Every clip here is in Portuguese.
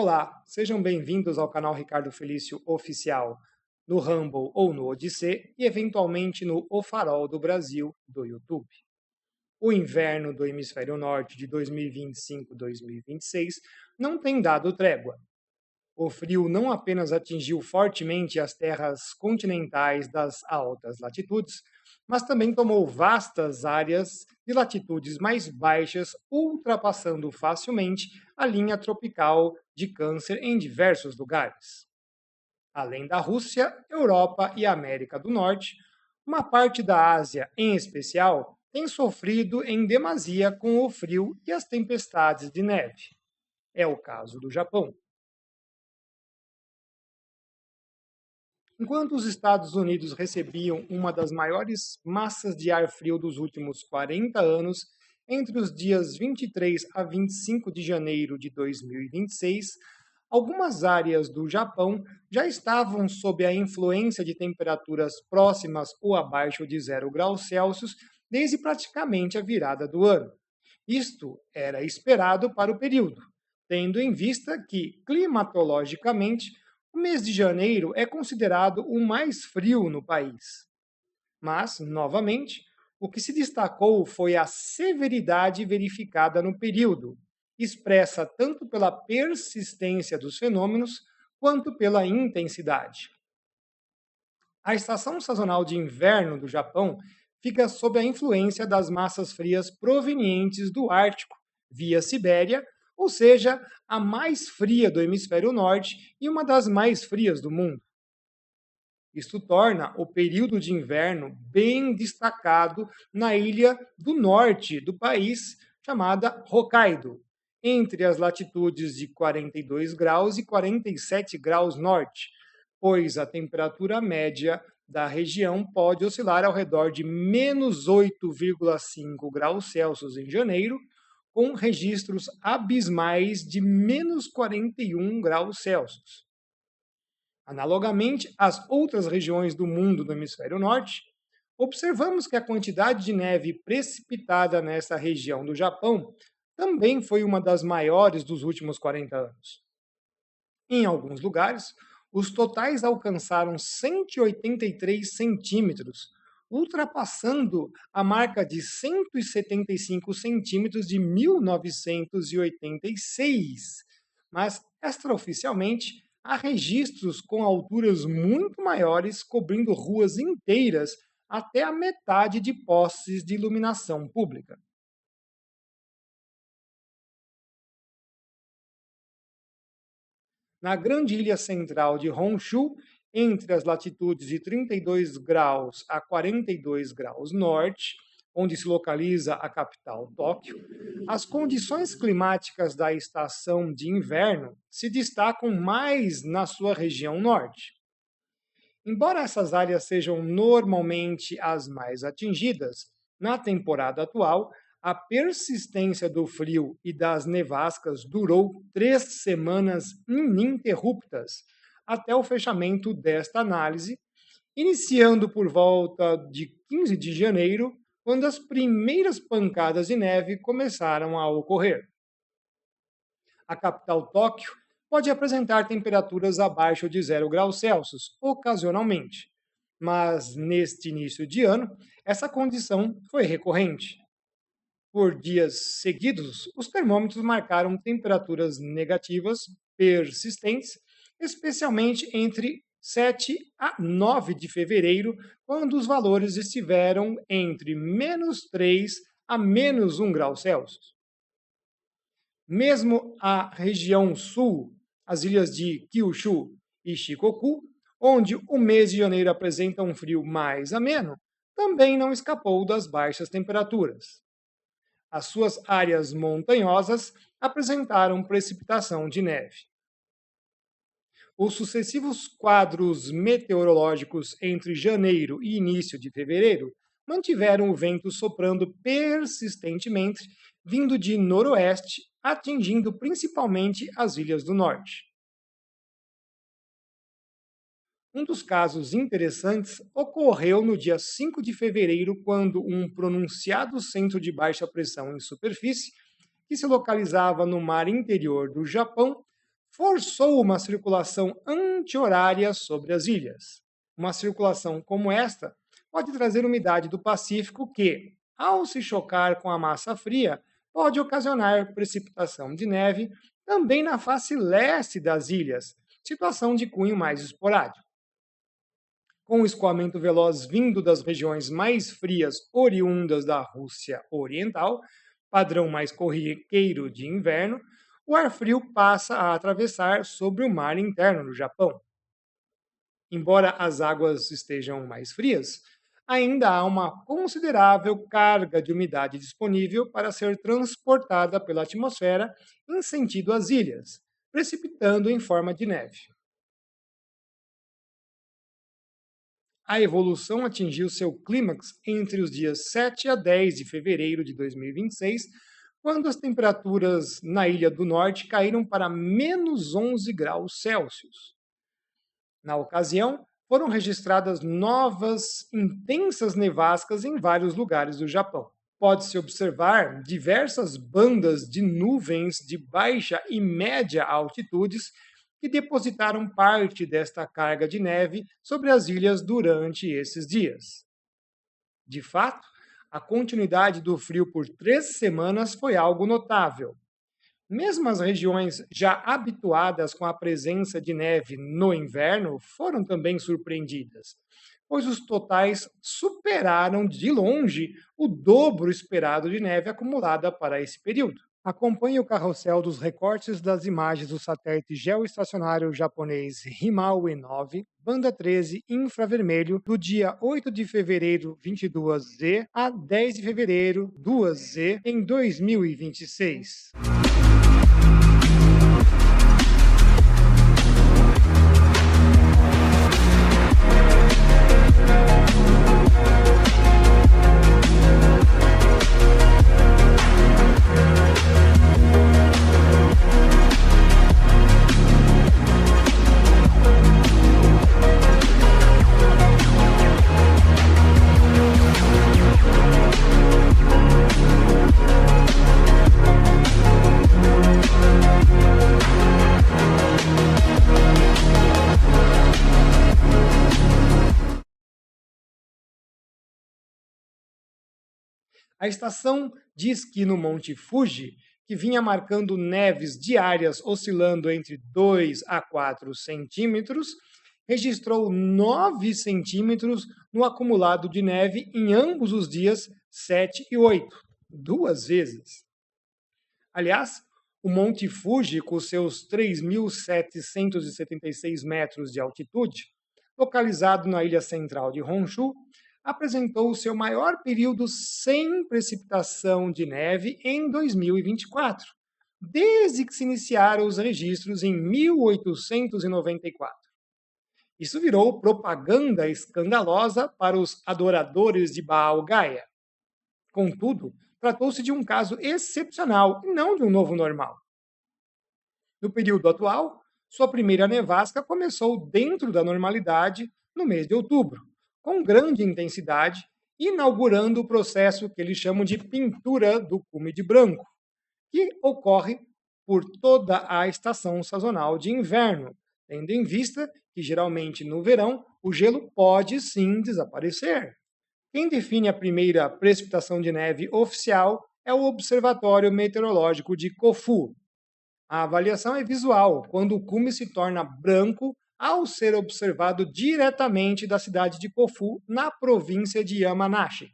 Olá, sejam bem-vindos ao canal Ricardo Felício Oficial, no Rumble ou no Odissê e eventualmente no O Farol do Brasil do YouTube. O inverno do hemisfério norte de 2025-2026 não tem dado trégua. O frio não apenas atingiu fortemente as terras continentais das altas latitudes, mas também tomou vastas áreas de latitudes mais baixas, ultrapassando facilmente a linha tropical de Câncer em diversos lugares. Além da Rússia, Europa e América do Norte, uma parte da Ásia, em especial, tem sofrido em demasia com o frio e as tempestades de neve. É o caso do Japão. Enquanto os Estados Unidos recebiam uma das maiores massas de ar frio dos últimos 40 anos, entre os dias 23 a 25 de janeiro de 2026, algumas áreas do Japão já estavam sob a influência de temperaturas próximas ou abaixo de 0 graus Celsius desde praticamente a virada do ano. Isto era esperado para o período, tendo em vista que, climatologicamente, o mês de janeiro é considerado o mais frio no país. Mas, novamente, o que se destacou foi a severidade verificada no período, expressa tanto pela persistência dos fenômenos quanto pela intensidade. A estação sazonal de inverno do Japão fica sob a influência das massas frias provenientes do Ártico, via Sibéria, ou seja, a mais fria do hemisfério norte e uma das mais frias do mundo. Isto torna o período de inverno bem destacado na ilha do norte do país, chamada Hokkaido, entre as latitudes de 42 graus e 47 graus norte, pois a temperatura média da região pode oscilar ao redor de menos 8,5 graus Celsius em janeiro, com registros abismais de menos 41 graus Celsius. Analogamente às outras regiões do mundo do hemisfério norte, observamos que a quantidade de neve precipitada nessa região do Japão também foi uma das maiores dos últimos 40 anos. Em alguns lugares, os totais alcançaram 183 centímetros, ultrapassando a marca de 175 centímetros de 1986. Mas, extraoficialmente, há registros com alturas muito maiores cobrindo ruas inteiras até a metade de postes de iluminação pública. Na grande ilha central de Honshu, entre as latitudes de 32 graus a 42 graus norte, onde se localiza a capital Tóquio, as condições climáticas da estação de inverno se destacam mais na sua região norte. Embora essas áreas sejam normalmente as mais atingidas, na temporada atual, a persistência do frio e das nevascas durou 3 semanas ininterruptas até o fechamento desta análise, iniciando por volta de 15 de janeiro, quando as primeiras pancadas de neve começaram a ocorrer. A capital Tóquio pode apresentar temperaturas abaixo de 0 graus Celsius, ocasionalmente, mas neste início de ano, essa condição foi recorrente. Por dias seguidos, os termômetros marcaram temperaturas negativas persistentes, especialmente entre 7 a 9 de fevereiro, quando os valores estiveram entre menos 3 a menos 1 grau Celsius. Mesmo a região sul, as ilhas de Kyushu e Shikoku, onde o mês de janeiro apresenta um frio mais ameno, também não escapou das baixas temperaturas. As suas áreas montanhosas apresentaram precipitação de neve. Os sucessivos quadros meteorológicos entre janeiro e início de fevereiro mantiveram o vento soprando persistentemente, vindo de noroeste, atingindo principalmente as ilhas do norte. Um dos casos interessantes ocorreu no dia 5 de fevereiro, quando um pronunciado centro de baixa pressão em superfície, que se localizava no mar interior do Japão, forçou uma circulação anti-horária sobre as ilhas. Uma circulação como esta pode trazer umidade do Pacífico que, ao se chocar com a massa fria, pode ocasionar precipitação de neve também na face leste das ilhas, situação de cunho mais esporádico. Com o escoamento veloz vindo das regiões mais frias oriundas da Rússia Oriental, padrão mais corriqueiro de inverno, o ar frio passa a atravessar sobre o mar interno do Japão. Embora as águas estejam mais frias, ainda há uma considerável carga de umidade disponível para ser transportada pela atmosfera em sentido às ilhas, precipitando em forma de neve. A evolução atingiu seu clímax entre os dias 7 a 10 de fevereiro de 2026, quando as temperaturas na Ilha do Norte caíram para menos 11 graus Celsius. Na ocasião, foram registradas novas intensas nevascas em vários lugares do Japão. Pode-se observar diversas bandas de nuvens de baixa e média altitudes que depositaram parte desta carga de neve sobre as ilhas durante esses dias. De fato, a continuidade do frio por 3 semanas foi algo notável. Mesmo as regiões já habituadas com a presença de neve no inverno foram também surpreendidas, pois os totais superaram de longe o dobro esperado de neve acumulada para esse período. Acompanhe o carrossel dos recortes das imagens do satélite geoestacionário japonês Himaue 9, banda 13 infravermelho, do dia 8 de fevereiro 22Z a 10 de fevereiro 2Z em 2026. A estação de esqui no Monte Fuji, que vinha marcando neves diárias oscilando entre 2 a 4 centímetros, registrou 9 centímetros no acumulado de neve em ambos os dias 7 e 8, 2 vezes. Aliás, o Monte Fuji, com seus 3.776 metros de altitude, localizado na ilha central de Honshu, apresentou o seu maior período sem precipitação de neve em 2024, desde que se iniciaram os registros em 1894. Isso virou propaganda escandalosa para os adoradores de Baal Gaia. Contudo, tratou-se de um caso excepcional e não de um novo normal. No período atual, sua primeira nevasca começou dentro da normalidade no mês de outubro, com grande intensidade, inaugurando o processo que eles chamam de pintura do cume de branco, que ocorre por toda a estação sazonal de inverno, tendo em vista que, geralmente, no verão, o gelo pode sim desaparecer. Quem define a primeira precipitação de neve oficial é o Observatório Meteorológico de Kofu. A avaliação é visual, quando o cume se torna branco ao ser observado diretamente da cidade de Kofu, na província de Yamanashi.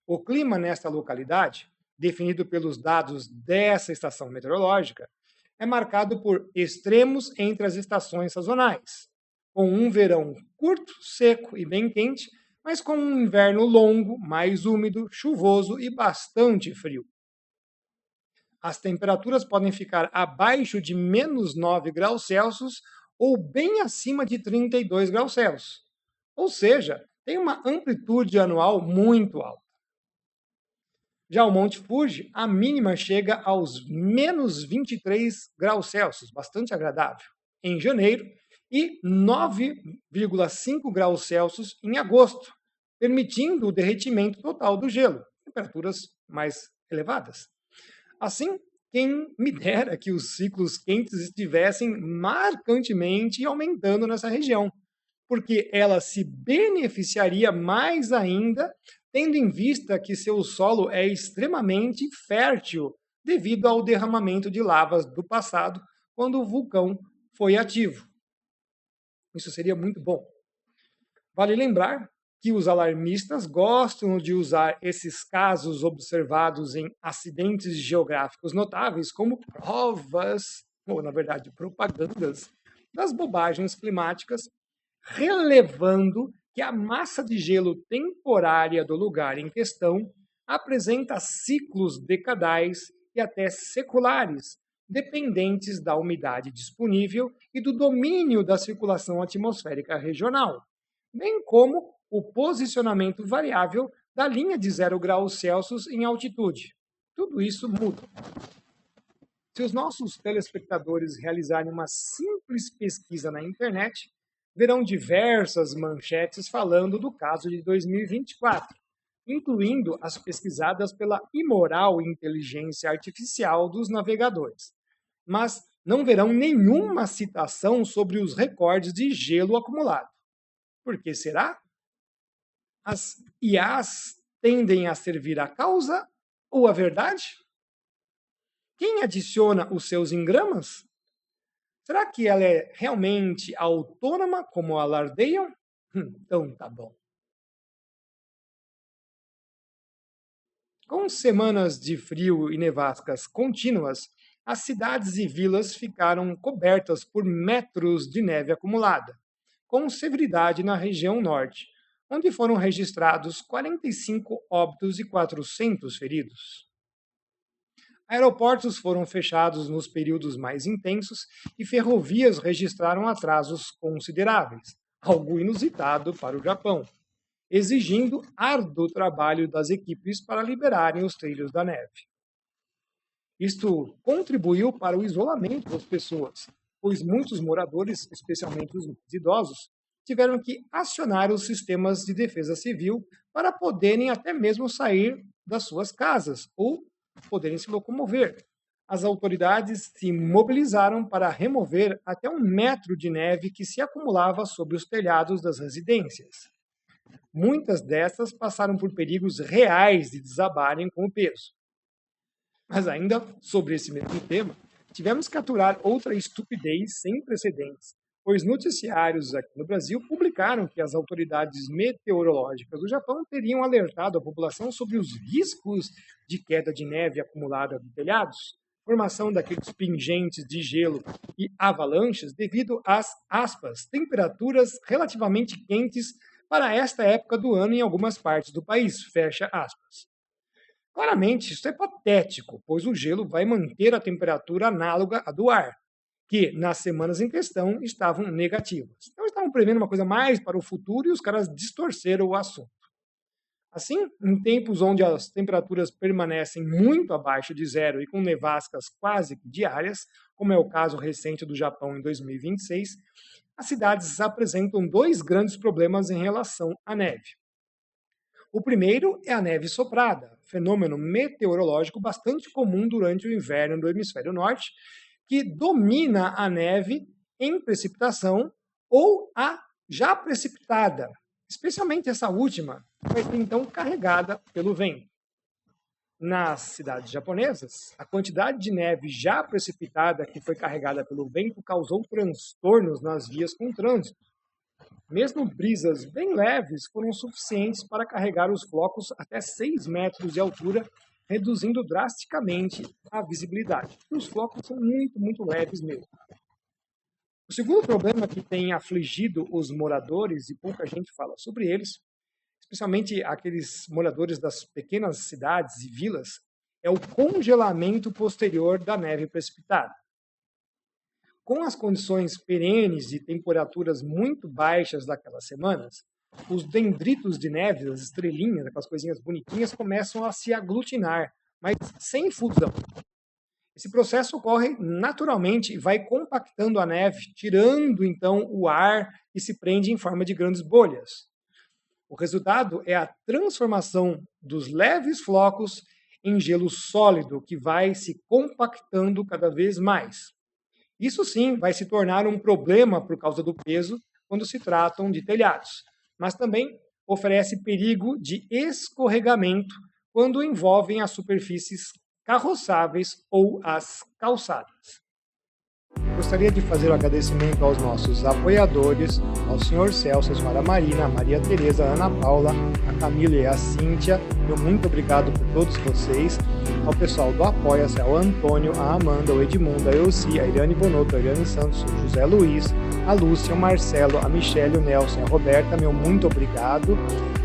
O clima nesta localidade, definido pelos dados dessa estação meteorológica, é marcado por extremos entre as estações sazonais, com um verão curto, seco e bem quente, mas com um inverno longo, mais úmido, chuvoso e bastante frio. As temperaturas podem ficar abaixo de menos 9 graus Celsius ou bem acima de 32 graus Celsius. Ou seja, tem uma amplitude anual muito alta. Já o Monte Fuji, a mínima chega aos menos 23 graus Celsius, bastante agradável, em janeiro, e 9,5 graus Celsius em agosto, permitindo o derretimento total do gelo, temperaturas mais elevadas. Assim, Quem me dera que os ciclos quentes estivessem marcantemente aumentando nessa região, porque ela se beneficiaria mais ainda, tendo em vista que seu solo é extremamente fértil devido ao derramamento de lavas do passado, quando o vulcão foi ativo. Isso seria muito bom. Vale lembrar que os alarmistas gostam de usar esses casos observados em acidentes geográficos notáveis como provas, ou na verdade propagandas, das bobagens climáticas, relevando que a massa de gelo temporária do lugar em questão apresenta ciclos decadais e até seculares, dependentes da umidade disponível e do domínio da circulação atmosférica regional, bem como o posicionamento variável da linha de 0 °C em altitude. Tudo isso muda. Se os nossos telespectadores realizarem uma simples pesquisa na internet, verão diversas manchetes falando do caso de 2024, incluindo as pesquisadas pela imoral inteligência artificial dos navegadores. Mas não verão nenhuma citação sobre os recordes de gelo acumulado. Por que será? As IAs tendem a servir a causa ou a verdade? Quem adiciona os seus em gramas? Será que ela é realmente autônoma, como alardeiam? Então tá bom. Com semanas de frio e nevascas contínuas, as cidades e vilas ficaram cobertas por metros de neve acumulada, com severidade na região norte, onde foram registrados 45 óbitos e 400 feridos. Aeroportos foram fechados nos períodos mais intensos e ferrovias registraram atrasos consideráveis, algo inusitado para o Japão, exigindo árduo trabalho das equipes para liberarem os trilhos da neve. Isto contribuiu para o isolamento das pessoas, pois muitos moradores, especialmente os idosos, tiveram que acionar os sistemas de defesa civil para poderem até mesmo sair das suas casas ou poderem se locomover. As autoridades se mobilizaram para remover até 1 metro de neve que se acumulava sobre os telhados das residências. Muitas dessas passaram por perigos reais de desabarem com o peso. Mas ainda sobre esse mesmo tema, tivemos que aturar outra estupidez sem precedentes, pois noticiários aqui no Brasil publicaram que as autoridades meteorológicas do Japão teriam alertado a população sobre os riscos de queda de neve acumulada de telhados, formação daqueles pingentes de gelo e avalanches devido às, aspas, temperaturas relativamente quentes para esta época do ano em algumas partes do país, fecha aspas. Claramente, isso é patético, pois o gelo vai manter a temperatura análoga à do ar, que nas semanas em questão estavam negativas. Então estavam prevendo uma coisa mais para o futuro e os caras distorceram o assunto. Assim, em tempos onde as temperaturas permanecem muito abaixo de zero e com nevascas quase que diárias, como é o caso recente do Japão em 2026, as cidades apresentam dois grandes problemas em relação à neve. O primeiro é a neve soprada, fenômeno meteorológico bastante comum durante o inverno do hemisfério norte, que domina a neve em precipitação ou a já precipitada, especialmente essa última, vai ser então carregada pelo vento. Nas cidades japonesas, a quantidade de neve já precipitada que foi carregada pelo vento causou transtornos nas vias com trânsito. Mesmo brisas bem leves foram suficientes para carregar os flocos até 6 metros de altura, reduzindo drasticamente a visibilidade. Os flocos são muito, muito leves mesmo. O segundo problema que tem afligido os moradores, e pouca gente fala sobre eles, especialmente aqueles moradores das pequenas cidades e vilas, é o congelamento posterior da neve precipitada. Com as condições perenes de temperaturas muito baixas daquelas semanas, os dendritos de neve, as estrelinhas, aquelas coisinhas bonitinhas, começam a se aglutinar, mas sem fusão. Esse processo ocorre naturalmente e vai compactando a neve, tirando então o ar e se prende em forma de grandes bolhas. O resultado é a transformação dos leves flocos em gelo sólido que vai se compactando cada vez mais. Isso sim vai se tornar um problema por causa do peso quando se tratam de telhados, mas também oferece perigo de escorregamento quando envolvem as superfícies carroçáveis ou as calçadas. Gostaria de fazer o agradecimento aos nossos apoiadores, ao Sr. Celso, a Senhora Marina, a Maria Tereza, a Ana Paula, a Camila e a Cíntia. Meu muito obrigado por todos vocês. Ao pessoal do Apoia-se, ao Antônio, a Amanda, o Edmundo, a Elci, a Iriane Bonotto, a Iriane Santos, o José Luiz, a Lúcia, o Marcelo, a Michelle, o Nelson, a Roberta. Meu muito obrigado.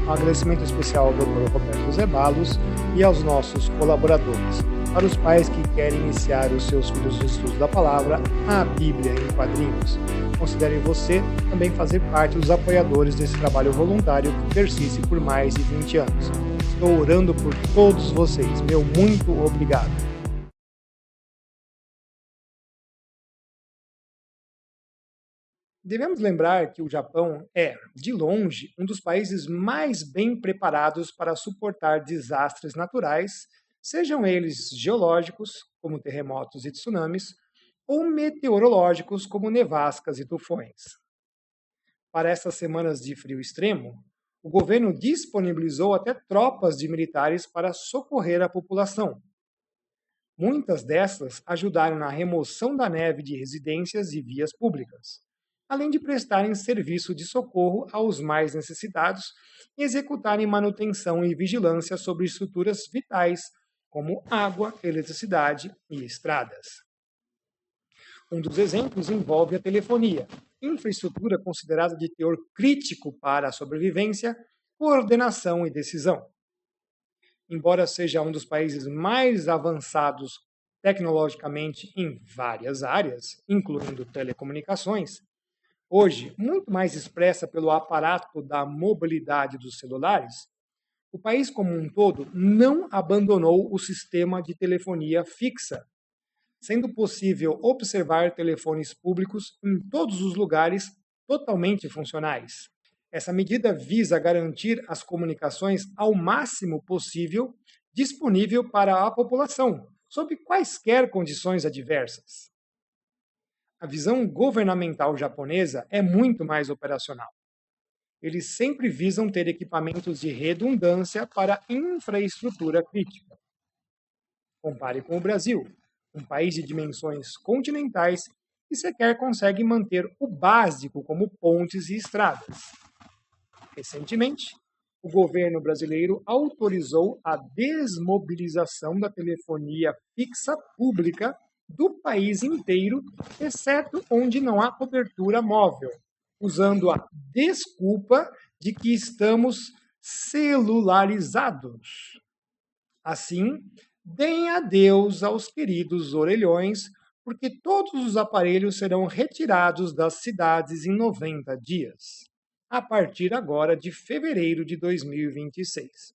Um agradecimento especial ao Dr. Roberto Zeballos e aos nossos colaboradores. Para os pais que querem iniciar os seus filhos no estudo da palavra, a Bíblia em quadrinhos. Considerem você também fazer parte dos apoiadores desse trabalho voluntário que persiste por mais de 20 anos. Estou orando por todos vocês. Meu muito obrigado. Devemos lembrar que o Japão é, de longe, um dos países mais bem preparados para suportar desastres naturais, sejam eles geológicos, como terremotos e tsunamis, ou meteorológicos, como nevascas e tufões. Para essas semanas de frio extremo, o governo disponibilizou até tropas de militares para socorrer a população. Muitas dessas ajudaram na remoção da neve de residências e vias públicas, além de prestarem serviço de socorro aos mais necessitados e executarem manutenção e vigilância sobre estruturas vitais, como água, eletricidade e estradas. Um dos exemplos envolve a telefonia, infraestrutura considerada de teor crítico para a sobrevivência, coordenação e decisão. Embora seja um dos países mais avançados tecnologicamente em várias áreas, incluindo telecomunicações, hoje muito mais expressa pelo aparato da mobilidade dos celulares, o país como um todo não abandonou o sistema de telefonia fixa, sendo possível observar telefones públicos em todos os lugares totalmente funcionais. Essa medida visa garantir as comunicações ao máximo possível disponível para a população, sob quaisquer condições adversas. A visão governamental japonesa é muito mais operacional. Eles sempre visam ter equipamentos de redundância para infraestrutura crítica. Compare com o Brasil, um país de dimensões continentais que sequer consegue manter o básico como pontes e estradas. Recentemente, o governo brasileiro autorizou a desmobilização da telefonia fixa pública do país inteiro, exceto onde não há cobertura móvel, usando a desculpa de que estamos celularizados. Assim, deem adeus aos queridos orelhões, porque todos os aparelhos serão retirados das cidades em 90 dias, a partir agora de fevereiro de 2026.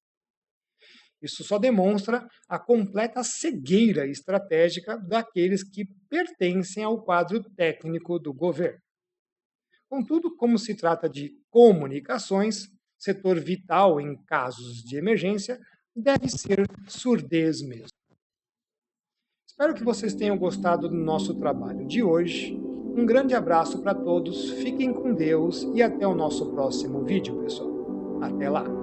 Isso só demonstra a completa cegueira estratégica daqueles que pertencem ao quadro técnico do governo. Contudo, como se trata de comunicações, setor vital em casos de emergência, deve ser surdez mesmo. Espero que vocês tenham gostado do nosso trabalho de hoje. Um grande abraço para todos, fiquem com Deus e até o nosso próximo vídeo, pessoal. Até lá!